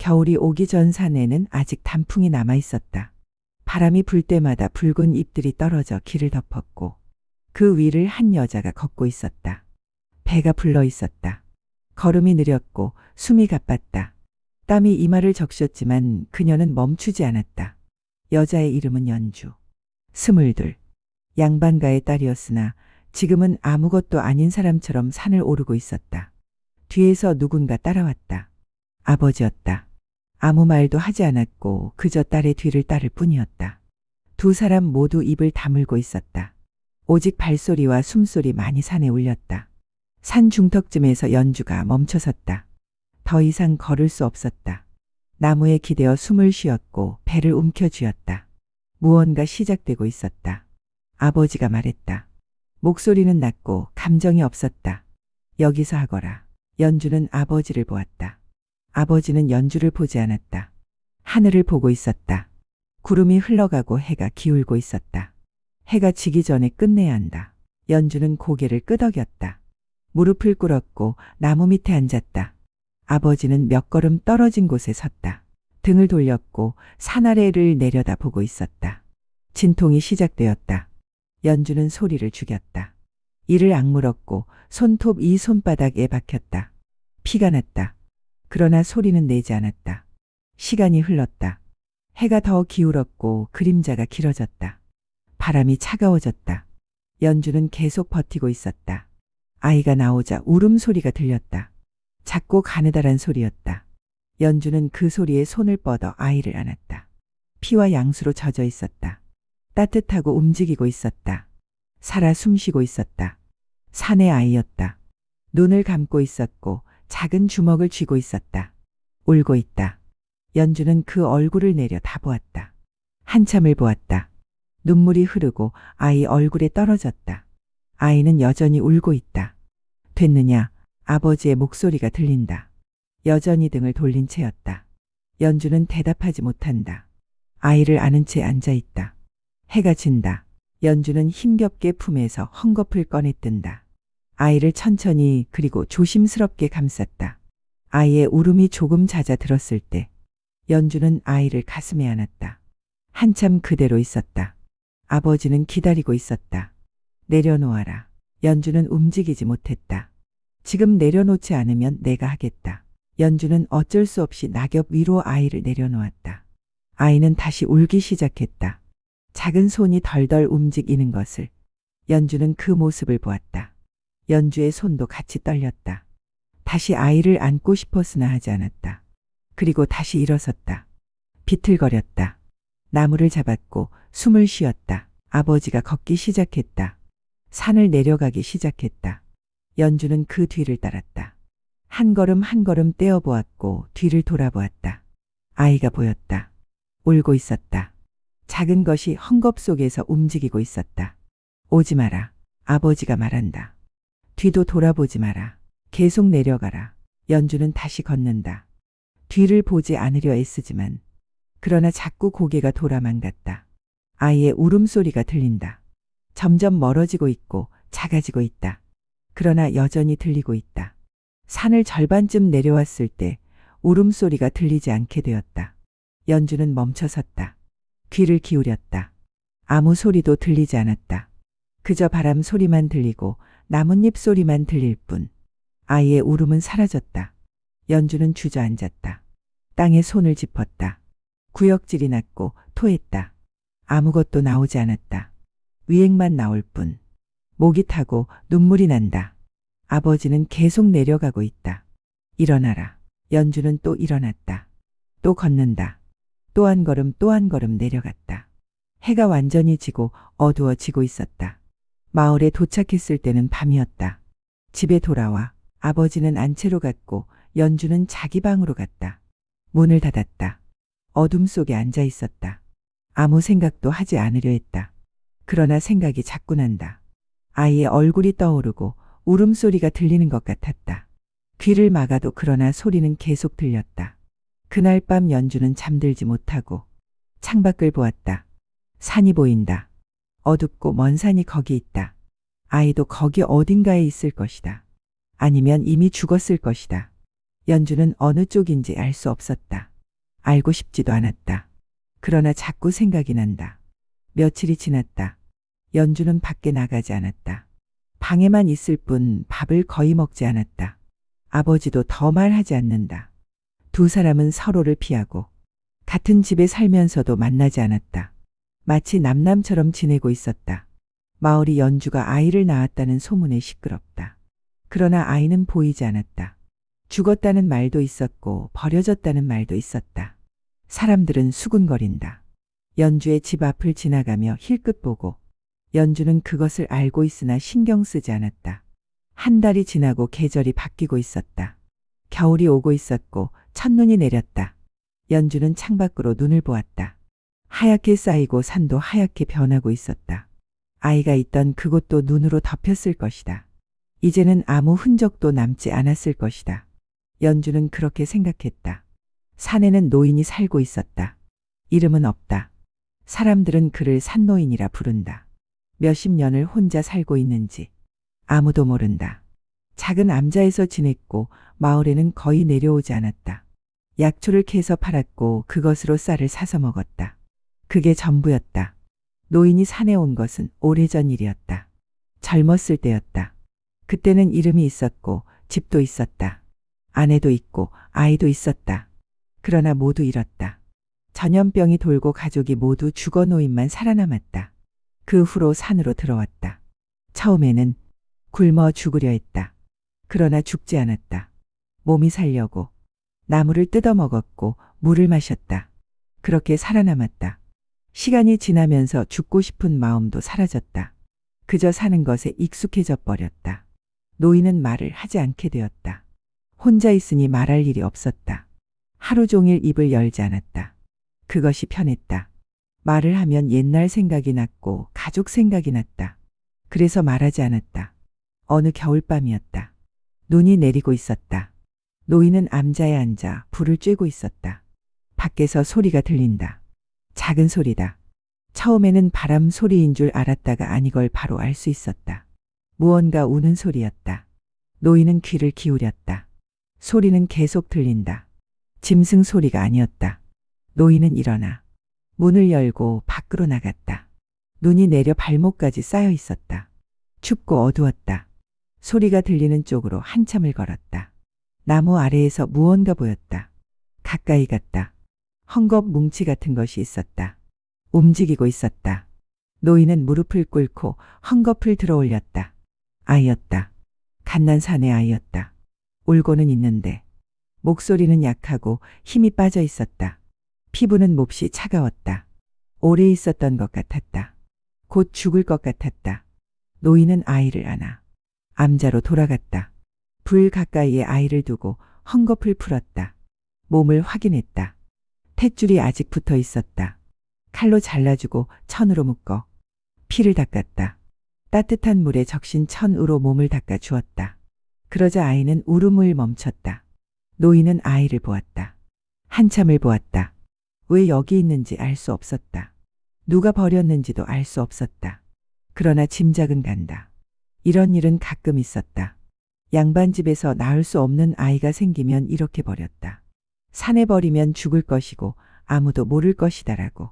겨울이 오기 전 산에는 아직 단풍이 남아 있었다. 바람이 불 때마다 붉은 잎들이 떨어져 길을 덮었고 그 위를 한 여자가 걷고 있었다. 배가 불러 있었다. 걸음이 느렸고 숨이 가빴다. 땀이 이마를 적셨지만 그녀는 멈추지 않았다. 여자의 이름은 연주. 22. 양반가의 딸이었으나 지금은 아무것도 아닌 사람처럼 산을 오르고 있었다. 뒤에서 누군가 따라왔다. 아버지였다. 아무 말도 하지 않았고 그저 딸의 뒤를 따를 뿐이었다. 두 사람 모두 입을 다물고 있었다. 오직 발소리와 숨소리 많이 산에 울렸다. 산 중턱쯤에서 연주가 멈춰섰다. 더 이상 걸을 수 없었다. 나무에 기대어 숨을 쉬었고 배를 움켜쥐었다. 무언가 시작되고 있었다. 아버지가 말했다. 목소리는 낮고 감정이 없었다. 여기서 하거라. 연주는 아버지를 보았다. 아버지는 연주를 보지 않았다. 하늘을 보고 있었다. 구름이 흘러가고 해가 기울고 있었다. 해가 지기 전에 끝내야 한다. 연주는 고개를 끄덕였다. 무릎을 꿇었고 나무 밑에 앉았다. 아버지는 몇 걸음 떨어진 곳에 섰다. 등을 돌렸고 산 아래를 내려다 보고 있었다. 진통이 시작되었다. 연주는 소리를 죽였다. 이를 악물었고 손톱 이 손바닥에 박혔다. 피가 났다. 그러나 소리는 내지 않았다. 시간이 흘렀다. 해가 더 기울었고 그림자가 길어졌다. 바람이 차가워졌다. 연주는 계속 버티고 있었다. 아이가 나오자 울음소리가 들렸다. 작고 가느다란 소리였다. 연주는 그 소리에 손을 뻗어 아이를 안았다. 피와 양수로 젖어 있었다. 따뜻하고 움직이고 있었다. 살아 숨쉬고 있었다. 산의 아이였다. 눈을 감고 있었고 작은 주먹을 쥐고 있었다. 울고 있다. 연주는 그 얼굴을 내려 다보았다. 한참을 보았다. 눈물이 흐르고 아이 얼굴에 떨어졌다. 아이는 여전히 울고 있다. 됐느냐? 아버지의 목소리가 들린다. 여전히 등을 돌린 채였다. 연주는 대답하지 못한다. 아이를 안은 채 앉아있다. 해가 진다. 연주는 힘겹게 품에서 헝겊을 꺼내 뜬다. 아이를 천천히 그리고 조심스럽게 감쌌다. 아이의 울음이 조금 잦아들었을 때 연주는 아이를 가슴에 안았다. 한참 그대로 있었다. 아버지는 기다리고 있었다. 내려놓아라. 연주는 움직이지 못했다. 지금 내려놓지 않으면 내가 하겠다. 연주는 어쩔 수 없이 낙엽 위로 아이를 내려놓았다. 아이는 다시 울기 시작했다. 작은 손이 덜덜 움직이는 것을. 연주는 그 모습을 보았다. 연주의 손도 같이 떨렸다. 다시 아이를 안고 싶었으나 하지 않았다. 그리고 다시 일어섰다. 비틀거렸다. 나무를 잡았고 숨을 쉬었다. 아버지가 걷기 시작했다. 산을 내려가기 시작했다. 연주는 그 뒤를 따랐다. 한 걸음 한 걸음 떼어보았고 뒤를 돌아보았다. 아이가 보였다. 울고 있었다. 작은 것이 헝겊 속에서 움직이고 있었다. 오지 마라. 아버지가 말한다. 뒤도 돌아보지 마라. 계속 내려가라. 연주는 다시 걷는다. 뒤를 보지 않으려 애쓰지만 그러나 자꾸 고개가 돌아만 갔다. 아이의 울음소리가 들린다. 점점 멀어지고 있고 작아지고 있다. 그러나 여전히 들리고 있다. 산을 절반쯤 내려왔을 때 울음소리가 들리지 않게 되었다. 연주는 멈춰섰다. 귀를 기울였다. 아무 소리도 들리지 않았다. 그저 바람 소리만 들리고 나뭇잎 소리만 들릴 뿐. 아이의 울음은 사라졌다. 연주는 주저앉았다. 땅에 손을 짚었다. 구역질이 났고 토했다. 아무것도 나오지 않았다. 위액만 나올 뿐. 목이 타고 눈물이 난다. 아버지는 계속 내려가고 있다. 일어나라. 연주는 또 일어났다. 또 걷는다. 또 한 걸음 또 한 걸음 내려갔다. 해가 완전히 지고 어두워지고 있었다. 마을에 도착했을 때는 밤이었다. 집에 돌아와 아버지는 안채로 갔고 연주는 자기 방으로 갔다. 문을 닫았다. 어둠 속에 앉아 있었다. 아무 생각도 하지 않으려 했다. 그러나 생각이 자꾸 난다. 아이의 얼굴이 떠오르고 울음소리가 들리는 것 같았다. 귀를 막아도 그러나 소리는 계속 들렸다. 그날 밤 연주는 잠들지 못하고 창밖을 보았다. 산이 보인다. 어둡고 먼 산이 거기 있다. 아이도 거기 어딘가에 있을 것이다. 아니면 이미 죽었을 것이다. 연주는 어느 쪽인지 알 수 없었다. 알고 싶지도 않았다. 그러나 자꾸 생각이 난다. 며칠이 지났다. 연주는 밖에 나가지 않았다. 방에만 있을 뿐 밥을 거의 먹지 않았다. 아버지도 더 말하지 않는다. 두 사람은 서로를 피하고 같은 집에 살면서도 만나지 않았다. 마치 남남처럼 지내고 있었다. 마을이 연주가 아이를 낳았다는 소문에 시끄럽다. 그러나 아이는 보이지 않았다. 죽었다는 말도 있었고 버려졌다는 말도 있었다. 사람들은 수군거린다. 연주의 집 앞을 지나가며 힐끗 보고 연주는 그것을 알고 있으나 신경 쓰지 않았다. 한 달이 지나고 계절이 바뀌고 있었다. 겨울이 오고 있었고 첫눈이 내렸다. 연주는 창밖으로 눈을 보았다. 하얗게 쌓이고 산도 하얗게 변하고 있었다. 아이가 있던 그곳도 눈으로 덮였을 것이다. 이제는 아무 흔적도 남지 않았을 것이다. 연주는 그렇게 생각했다. 산에는 노인이 살고 있었다. 이름은 없다. 사람들은 그를 산노인이라 부른다. 몇십 년을 혼자 살고 있는지 아무도 모른다. 작은 암자에서 지냈고 마을에는 거의 내려오지 않았다. 약초를 캐서 팔았고 그것으로 쌀을 사서 먹었다. 그게 전부였다. 노인이 산에 온 것은 오래전 일이었다. 젊었을 때였다. 그때는 이름이 있었고 집도 있었다. 아내도 있고 아이도 있었다. 그러나 모두 잃었다. 전염병이 돌고 가족이 모두 죽어 노인만 살아남았다. 그 후로 산으로 들어왔다. 처음에는 굶어 죽으려 했다. 그러나 죽지 않았다. 몸이 살려고 나무를 뜯어 먹었고 물을 마셨다. 그렇게 살아남았다. 시간이 지나면서 죽고 싶은 마음도 사라졌다. 그저 사는 것에 익숙해져 버렸다. 노인은 말을 하지 않게 되었다. 혼자 있으니 말할 일이 없었다. 하루 종일 입을 열지 않았다. 그것이 편했다. 말을 하면 옛날 생각이 났고 가족 생각이 났다. 그래서 말하지 않았다. 어느 겨울밤이었다. 눈이 내리고 있었다. 노인은 암자에 앉아 불을 쬐고 있었다. 밖에서 소리가 들린다. 작은 소리다. 처음에는 바람 소리인 줄 알았다가 아니걸 바로 알 수 있었다. 무언가 우는 소리였다. 노인은 귀를 기울였다. 소리는 계속 들린다. 짐승 소리가 아니었다. 노인은 일어나 문을 열고 밖으로 나갔다. 눈이 내려 발목까지 쌓여 있었다. 춥고 어두웠다. 소리가 들리는 쪽으로 한참을 걸었다. 나무 아래에서 무언가 보였다. 가까이 갔다. 헝겊 뭉치 같은 것이 있었다. 움직이고 있었다. 노인은 무릎을 꿇고 헝겊을 들어 올렸다. 아이였다. 갓난산의 아이였다. 울고는 있는데 목소리는 약하고 힘이 빠져 있었다. 피부는 몹시 차가웠다. 오래 있었던 것 같았다. 곧 죽을 것 같았다. 노인은 아이를 안아 암자로 돌아갔다. 불 가까이에 아이를 두고 헝겊을 풀었다. 몸을 확인했다. 탯줄이 아직 붙어 있었다. 칼로 잘라주고 천으로 묶어 피를 닦았다. 따뜻한 물에 적신 천으로 몸을 닦아 주었다. 그러자 아이는 울음을 멈췄다. 노인은 아이를 보았다. 한참을 보았다. 왜 여기 있는지 알 수 없었다. 누가 버렸는지도 알 수 없었다. 그러나 짐작은 간다. 이런 일은 가끔 있었다. 양반집에서 낳을 수 없는 아이가 생기면 이렇게 버렸다. 산에 버리면 죽을 것이고 아무도 모를 것이다라고.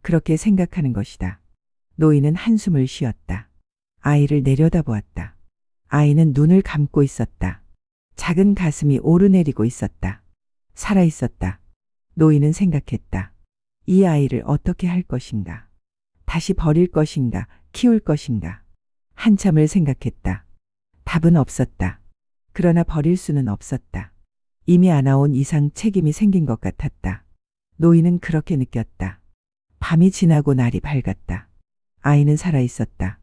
그렇게 생각하는 것이다. 노인은 한숨을 쉬었다. 아이를 내려다보았다. 아이는 눈을 감고 있었다. 작은 가슴이 오르내리고 있었다. 살아 있었다. 노인은 생각했다. 이 아이를 어떻게 할 것인가? 다시 버릴 것인가? 키울 것인가? 한참을 생각했다. 답은 없었다. 그러나 버릴 수는 없었다. 이미 안아온 이상 책임이 생긴 것 같았다. 노인은 그렇게 느꼈다. 밤이 지나고 날이 밝았다. 아이는 살아 있었다.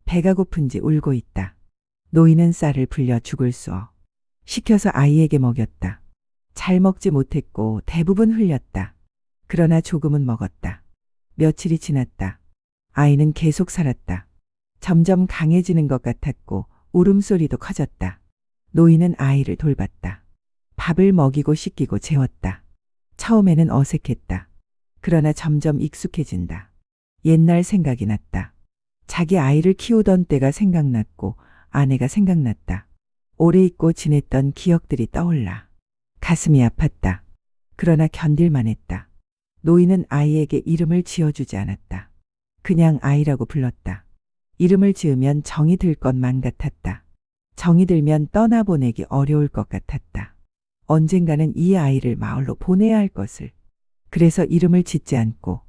배가 고픈지 울고 있다. 노인은 쌀을 불려 죽을 쏘어 시켜서 아이에게 먹였다. 잘 먹지 못했고 대부분 흘렸다. 그러나 조금은 먹었다. 며칠이 지났다. 아이는 계속 살았다. 점점 강해지는 것 같았고 울음소리도 커졌다. 노인은 아이를 돌봤다. 밥을 먹이고 씻기고 재웠다. 처음에는 어색했다. 그러나 점점 익숙해진다. 옛날 생각이 났다. 자기 아이를 키우던 때가 생각났고 아내가 생각났다. 오래 잊고 지냈던 기억들이 떠올라. 가슴이 아팠다. 그러나 견딜만 했다. 노인은 아이에게 이름을 지어주지 않았다. 그냥 아이라고 불렀다. 이름을 지으면 정이 들 것만 같았다. 정이 들면 떠나보내기 어려울 것 같았다. 언젠가는 이 아이를 마을로 보내야 할 것을. 그래서 이름을 짓지 않고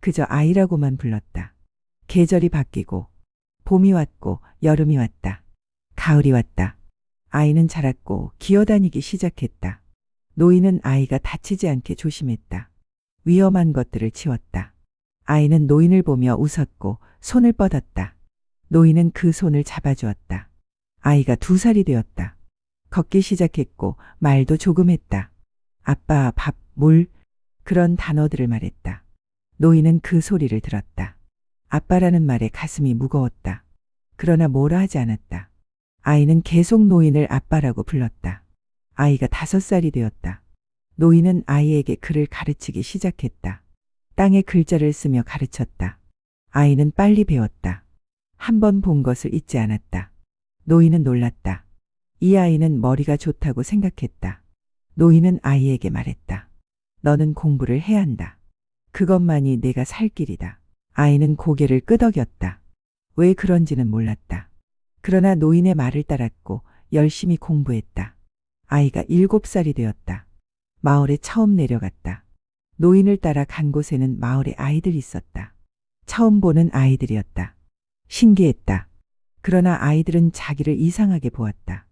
그저 아이라고만 불렀다. 계절이 바뀌고 봄이 왔고 여름이 왔다. 가을이 왔다. 아이는 자랐고 기어다니기 시작했다. 노인은 아이가 다치지 않게 조심했다. 위험한 것들을 치웠다. 아이는 노인을 보며 웃었고 손을 뻗었다. 노인은 그 손을 잡아주었다. 아이가 2살이 되었다. 걷기 시작했고 말도 조금 했다. 아빠, 밥, 물, 그런 단어들을 말했다. 노인은 그 소리를 들었다. 아빠라는 말에 가슴이 무거웠다. 그러나 뭐라 하지 않았다. 아이는 계속 노인을 아빠라고 불렀다. 아이가 5살이 되었다. 노인은 아이에게 글을 가르치기 시작했다. 땅에 글자를 쓰며 가르쳤다. 아이는 빨리 배웠다. 한 번 본 것을 잊지 않았다. 노인은 놀랐다. 이 아이는 머리가 좋다고 생각했다. 노인은 아이에게 말했다. 너는 공부를 해야 한다. 그것만이 내가 살 길이다. 아이는 고개를 끄덕였다. 왜 그런지는 몰랐다. 그러나 노인의 말을 따랐고 열심히 공부했다. 아이가 7살이 되었다. 마을에 처음 내려갔다. 노인을 따라 간 곳에는 마을에 아이들이 있었다. 처음 보는 아이들이었다. 신기했다. 그러나 아이들은 자기를 이상하게 보았다.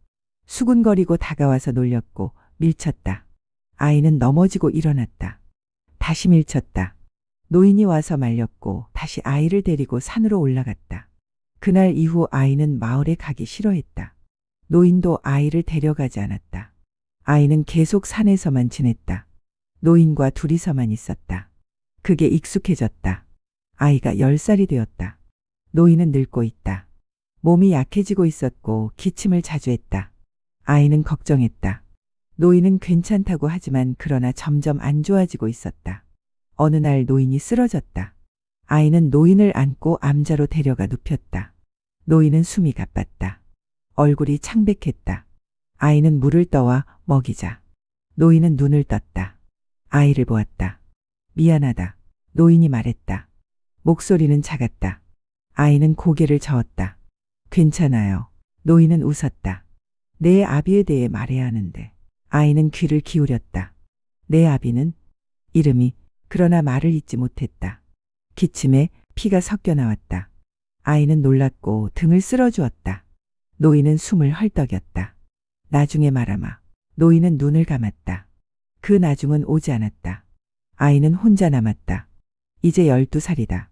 수군거리고 다가와서 놀렸고 밀쳤다. 아이는 넘어지고 일어났다. 다시 밀쳤다. 노인이 와서 말렸고 다시 아이를 데리고 산으로 올라갔다. 그날 이후 아이는 마을에 가기 싫어했다. 노인도 아이를 데려가지 않았다. 아이는 계속 산에서만 지냈다. 노인과 둘이서만 있었다. 그게 익숙해졌다. 아이가 10살이 되었다. 노인은 늙고 있다. 몸이 약해지고 있었고 기침을 자주 했다. 아이는 걱정했다. 노인은 괜찮다고 하지만 그러나 점점 안 좋아지고 있었다. 어느 날 노인이 쓰러졌다. 아이는 노인을 안고 암자로 데려가 눕혔다. 노인은 숨이 가빴다. 얼굴이 창백했다. 아이는 물을 떠와 먹이자. 노인은 눈을 떴다. 아이를 보았다. 미안하다. 노인이 말했다. 목소리는 작았다. 아이는 고개를 저었다. 괜찮아요. 노인은 웃었다. 내 아비에 대해 말해야 하는데. 아이는 귀를 기울였다. 내 아비는? 이름이, 그러나 말을 잇지 못했다. 기침에 피가 섞여 나왔다. 아이는 놀랐고 등을 쓸어주었다. 노인은 숨을 헐떡였다. 나중에 말하마. 노인은 눈을 감았다. 그 나중은 오지 않았다. 아이는 혼자 남았다. 이제 12살이다.